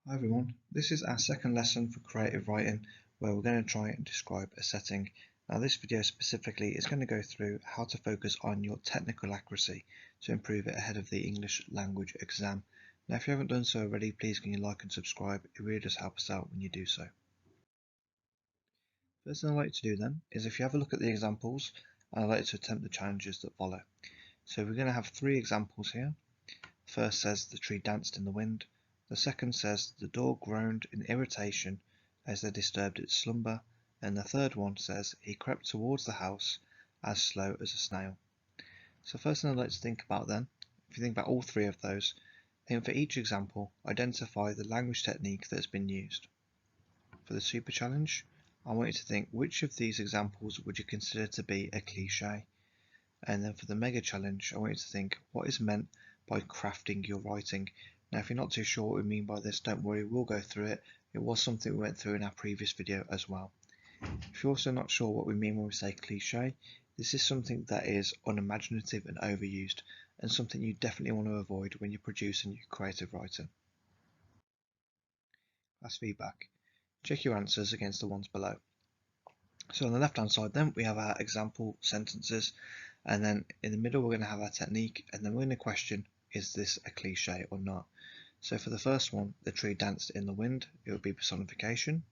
Hi everyone, this is our second lesson for creative writing where we're going to try and describe a setting. Now this video specifically is going to go through how to focus on your technical accuracy to improve it ahead of the English language exam. Now if you haven't done so already, please can you like and subscribe, it really does help us out when you do so. First thing I'd like to do then is if you have a look at the examples, I'd like to attempt the challenges that follow. So we're going to have three examples here. The first says the tree danced in the wind. The second says the dog groaned in irritation as they disturbed its slumber, and the third one says he crept towards the house as slow as a snail. So first thing I'd like to think about then, if you think about all three of those, then for each example identify the language technique that has been used. For the super challenge, I want you to think which of these examples would you consider to be a cliche? And then for the mega challenge, I want you to think what is meant by crafting your writing. Now, if you're not too sure what we mean by this, don't worry, we'll go through it. It was something we went through in our previous video as well. If you're also not sure what we mean when we say cliche, this is something that is unimaginative and overused, and something you definitely want to avoid when you're producing your creative writing. As feedback, check your answers against the ones below. So on the left hand side then we have our example sentences, and then in the middle we're going to have our technique, and then we're going to question, is this a cliche or not? So for the first one, the tree danced in the wind, it would be personification.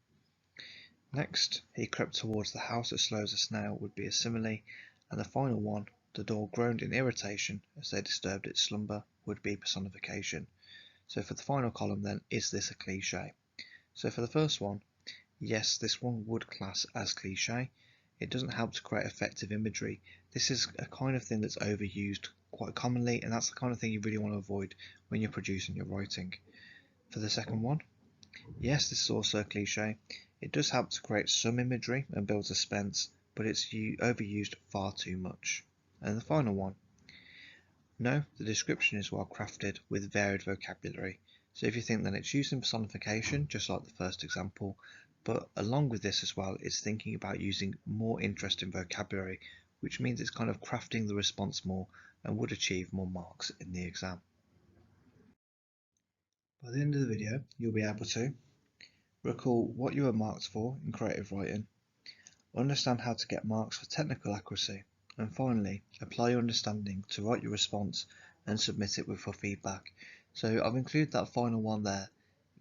Next, he crept towards the house as slow as a snail would be a simile, and the final one, the dog groaned in irritation as they disturbed its slumber, would be personification. So for the final column then, is this a cliche? So for the first one, yes, this one would class as cliche. It doesn't help to create effective imagery. This is a kind of thing that's overused quite commonly, and that's the kind of thing you really want to avoid when you're producing your writing. For the second one, yes, this is also a cliche. It does help to create some imagery and build suspense, but it's overused far too much. And the final one, no, the description is well crafted with varied vocabulary. So if you think then it's using personification, just like the first example, but along with this as well, it's thinking about using more interesting vocabulary, which means it's kind of crafting the response more and would achieve more marks in the exam. By the end of the video, you'll be able to recall what you were marked for in creative writing, understand how to get marks for technical accuracy, and finally, apply your understanding to write your response and submit it with your feedback. So I've included that final one there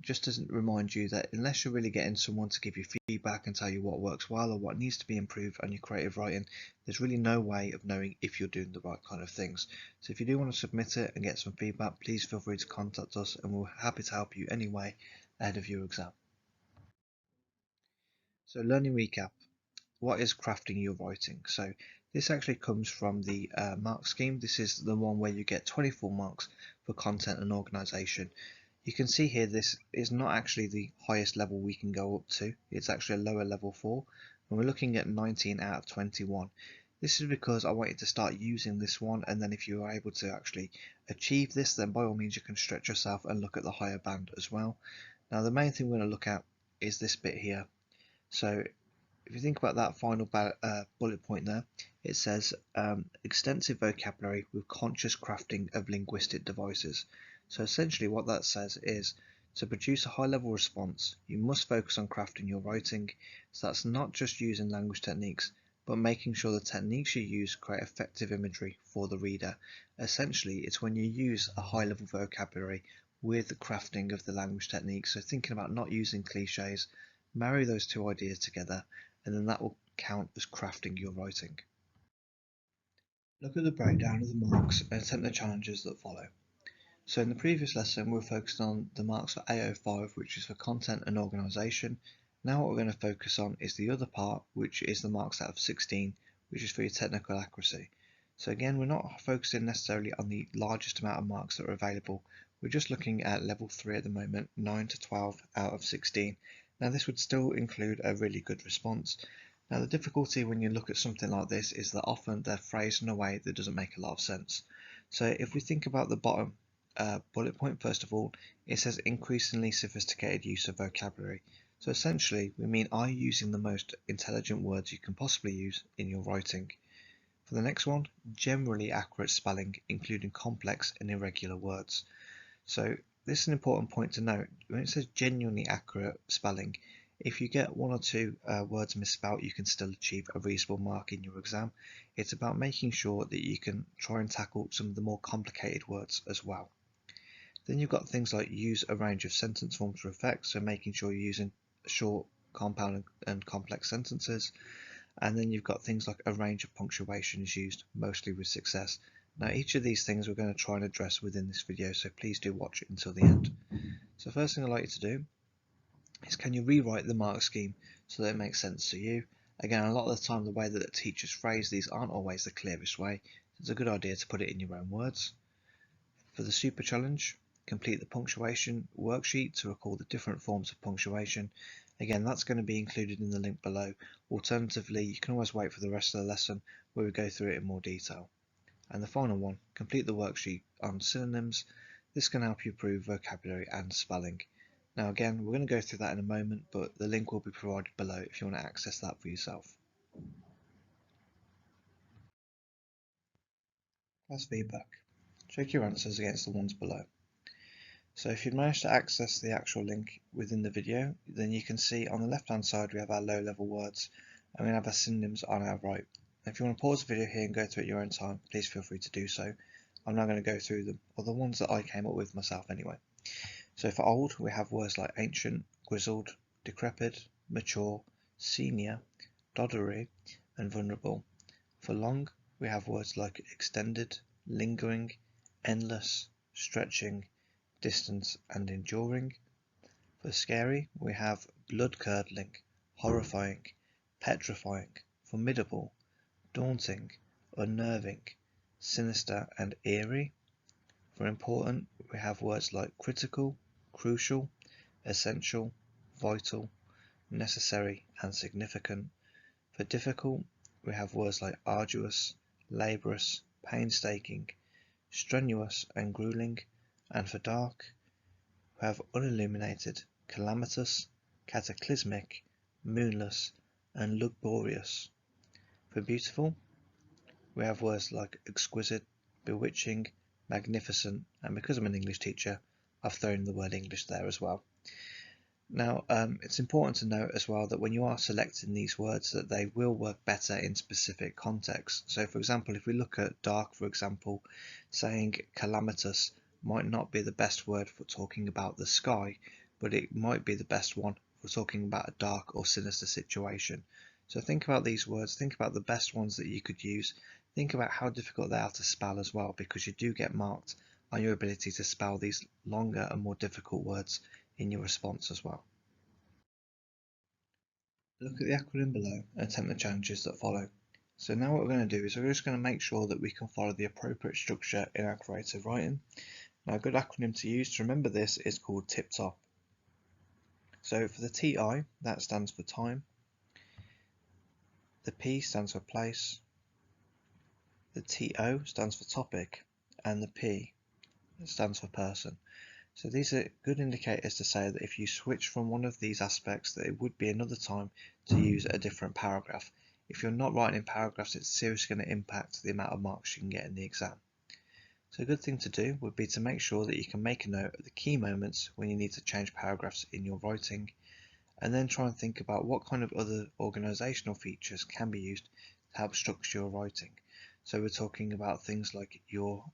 just to remind you that unless you're really getting someone to give you feedback and tell you what works well or what needs to be improved on your creative writing, there's really no way of knowing if you're doing the right kind of things. So if you do want to submit it and get some feedback, please feel free to contact us and we're happy to help you anyway ahead of your exam. So learning recap. What is crafting your writing? So this actually comes from the mark scheme. This is the one where you get 24 marks for content and organization. You can see here this is not actually the highest level we can go up to. It's actually a lower level 4, and we're looking at 19 out of 21. This is because I want you to start using this one, and then if you are able to actually achieve this, then by all means you can stretch yourself and look at the higher band as well. Now the main thing we're going to look at is this bit here. So if you think about that final bullet point there, it says extensive vocabulary with conscious crafting of linguistic devices. So essentially what that says is to produce a high level response, you must focus on crafting your writing. So that's not just using language techniques, but making sure the techniques you use create effective imagery for the reader. Essentially, it's when you use a high level vocabulary with the crafting of the language techniques. So thinking about not using cliches, marry those two ideas together, and then that will count as crafting your writing. Look at the breakdown of the marks and attempt the challenges that follow. So in the previous lesson we focused on the marks for AO5, which is for content and organisation. Now what we're going to focus on is the other part, which is the marks out of 16, which is for your technical accuracy. So again, we're not focusing necessarily on the largest amount of marks that are available. We're just looking at level 3 at the moment, 9 to 12 out of 16. Now this would still include a really good response. Now the difficulty when you look at something like this is that often they're phrased in a way that doesn't make a lot of sense. So if we think about the bottom bullet point, first of all, it says increasingly sophisticated use of vocabulary. So essentially we mean are you using the most intelligent words you can possibly use in your writing. For the next one, generally accurate spelling, including complex and irregular words. So this is an important point to note. When it says genuinely accurate spelling, if you get one or two words misspelt, you can still achieve a reasonable mark in your exam. It's about making sure that you can try and tackle some of the more complicated words as well. Then you've got things like use a range of sentence forms or effects, so making sure you're using short, compound and complex sentences. And then you've got things like a range of punctuation is used, mostly with success. Now each of these things we're going to try and address within this video, so please do watch it until the end. So first thing I'd like you to do is, can you rewrite the mark scheme so that it makes sense to you? Again, a lot of the time the way that the teachers phrase these aren't always the clearest way, so it's a good idea to put it in your own words. For the super challenge, complete the punctuation worksheet to recall the different forms of punctuation. Again, that's going to be included in the link below. Alternatively, you can always wait for the rest of the lesson where we go through it in more detail. And the final one, complete the worksheet on synonyms. This can help you improve vocabulary and spelling. Now again, we're going to go through that in a moment, but the link will be provided below if you want to access that for yourself. As feedback, check your answers against the ones below. So if you've managed to access the actual link within the video, then you can see on the left hand side we have our low level words and we have our synonyms on our right. If you want to pause the video here and go through it at your own time, please feel free to do so. I'm now going to go through them, or the ones that I came up with myself anyway. So for old, we have words like ancient, grizzled, decrepit, mature, senior, doddery, and vulnerable. For long, we have words like extended, lingering, endless, stretching, distance, and enduring. For scary, we have blood-curdling, horrifying, petrifying, formidable, daunting, unnerving, sinister, and eerie. For important, we have words like critical, crucial, essential, vital, necessary, and significant. For difficult, we have words like arduous, laborious, painstaking, strenuous, and grueling. And for dark, we have unilluminated, calamitous, cataclysmic, moonless, and lugubrious. For beautiful, we have words like exquisite, bewitching, magnificent, and because I'm an English teacher, I've thrown the word English there as well. Now, it's important to note as well that when you are selecting these words, that they will work better in specific contexts. So, for example, if we look at dark, for example, saying calamitous might not be the best word for talking about the sky, but it might be the best one for talking about a dark or sinister situation. So think about these words, think about the best ones that you could use, think about how difficult they are to spell as well, because you do get marked on your ability to spell these longer and more difficult words in your response as well. Look at the acronym below and attempt the challenges that follow. So now what we're going to do is we're just going to make sure that we can follow the appropriate structure in our creative writing. Now a good acronym to use to remember this is called TIP-TOP. So for the TI, that stands for time, the P stands for place, the TO stands for topic, and the P stands for person. So these are good indicators to say that if you switch from one of these aspects, that it would be another time to use a different paragraph. If you're not writing in paragraphs, it's seriously going to impact the amount of marks you can get in the exam. So a good thing to do would be to make sure that you can make a note of the key moments when you need to change paragraphs in your writing, and then try and think about what kind of other organisational features can be used to help structure your writing. So we're talking about things like your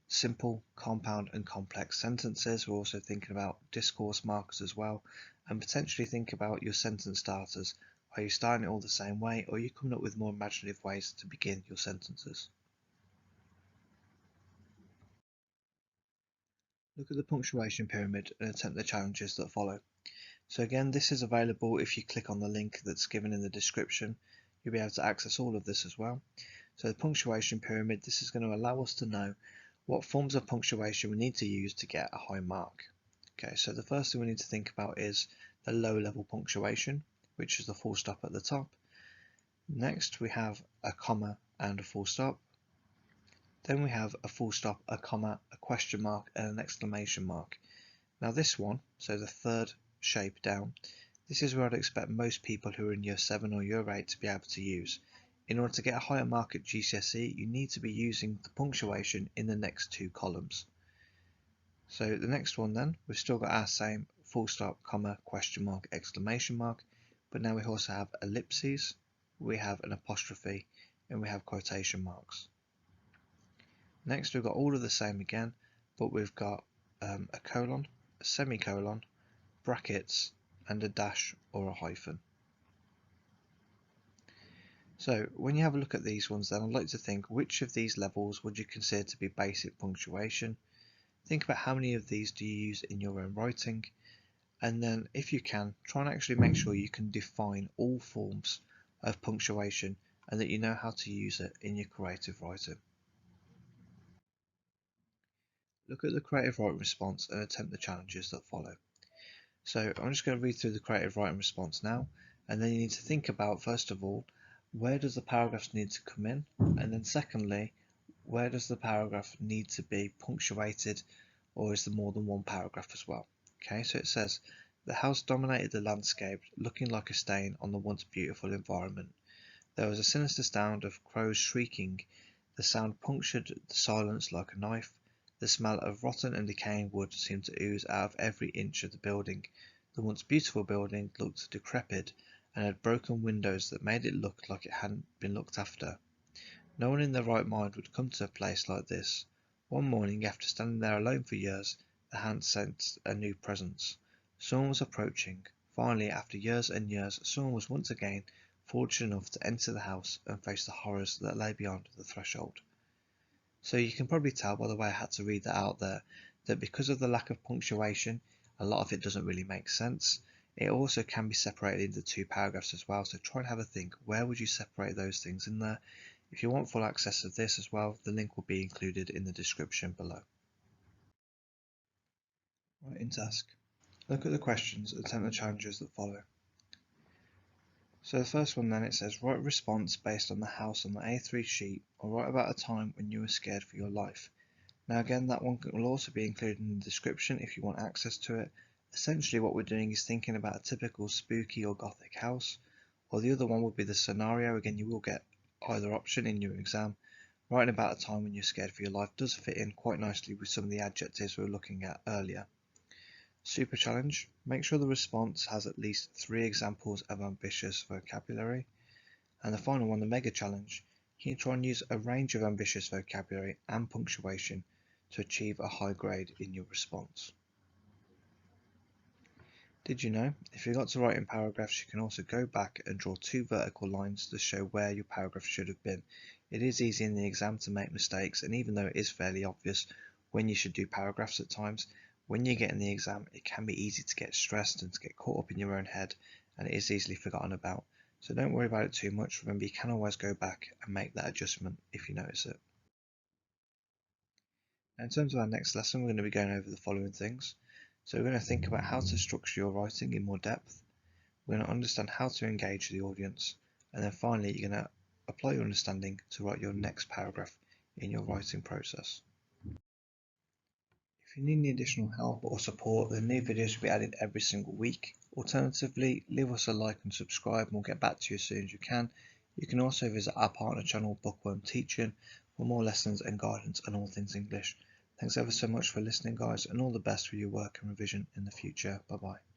simple, compound and complex sentences. We're also thinking about discourse markers as well, and potentially think about your sentence starters. Are you starting it all the same way, or are you coming up with more imaginative ways to begin your sentences? Look at the punctuation pyramid and attempt the challenges that follow. So again, this is available if you click on the link that's given in the description. You'll be able to access all of this as well. So the punctuation pyramid, this is going to allow us to know what forms of punctuation we need to use to get a high mark. Okay, so the first thing we need to think about is the low level punctuation, which is the full stop at the top. Next we have a comma and a full stop. Then we have a full stop, a comma, a question mark and an exclamation mark. Now this one, so the third shape down, this is where I'd expect most people who are in year 7 or year 8 to be able to use. In order to get a higher mark at GCSE, you need to be using the punctuation in the next two columns. So the next one then, we've still got our same full stop, comma, question mark, exclamation mark, but now we also have ellipses, we have an apostrophe, and we have quotation marks. Next we've got all of the same again, but we've got a colon, a semicolon, brackets, and a dash or a hyphen. So when you have a look at these ones then, I'd like to think which of these levels would you consider to be basic punctuation. Think about how many of these do you use in your own writing, and then if you can, try and actually make sure you can define all forms of punctuation and that you know how to use it in your creative writing. Look at the creative writing response and attempt the challenges that follow. So I'm just going to read through the creative writing response now, and then you need to think about, first of all, where does the paragraph need to come in, and then secondly, where does the paragraph need to be punctuated, or is there more than one paragraph as well? Okay, so it says, the house dominated the landscape, looking like a stain on the once beautiful environment. There was a sinister sound of crows shrieking. The sound punctured the silence like a knife. The smell of rotten and decaying wood seemed to ooze out of every inch of the building. The once beautiful building looked decrepit and had broken windows that made it look like it hadn't been looked after. No one in their right mind would come to a place like this. One morning, after standing there alone for years, the house sensed a new presence. Someone was approaching. Finally, after years and years, someone was once again fortunate enough to enter the house and face the horrors that lay beyond the threshold. So you can probably tell by the way I had to read that out there, that because of the lack of punctuation, a lot of it doesn't really make sense. It also can be separated into two paragraphs as well, so try and have a think, where would you separate those things in there? If you want full access to this as well, the link will be included in the description below. Writing task. Look at the questions and attempt the challenges that follow. So the first one then, it says write a response based on the house on the A3 sheet, or write about a time when you were scared for your life. Now again, that one will also be included in the description if you want access to it. Essentially what we're doing is thinking about a typical spooky or gothic house, or the other one would be the scenario. Again, you will get either option in your exam. Writing about a time when you're scared for your life does fit in quite nicely with some of the adjectives we were looking at earlier. Super challenge. Make sure the response has at least 3 examples of ambitious vocabulary. And the final one, the mega challenge. Can you try and use a range of ambitious vocabulary and punctuation to achieve a high grade in your response? Did you know, if you got to write in paragraphs, you can also go back and draw 2 vertical lines to show where your paragraph should have been. It is easy in the exam to make mistakes, and even though it is fairly obvious when you should do paragraphs at times, when you get in the exam, it can be easy to get stressed and to get caught up in your own head, and it is easily forgotten about. So don't worry about it too much. Remember, you can always go back and make that adjustment if you notice it. Now, in terms of our next lesson, we're going to be going over the following things. So we're going to think about how to structure your writing in more depth. We're going to understand how to engage the audience. And then finally, you're going to apply your understanding to write your next paragraph in your writing process. If you need any additional help or support, then new videos will be added every single week. Alternatively, leave us a like and subscribe and we'll get back to you as soon as you can. You can also visit our partner channel, Bookworm Teaching, for more lessons and guidance on all things English. Thanks ever so much for listening, guys, and all the best for your work and revision in the future. Bye bye.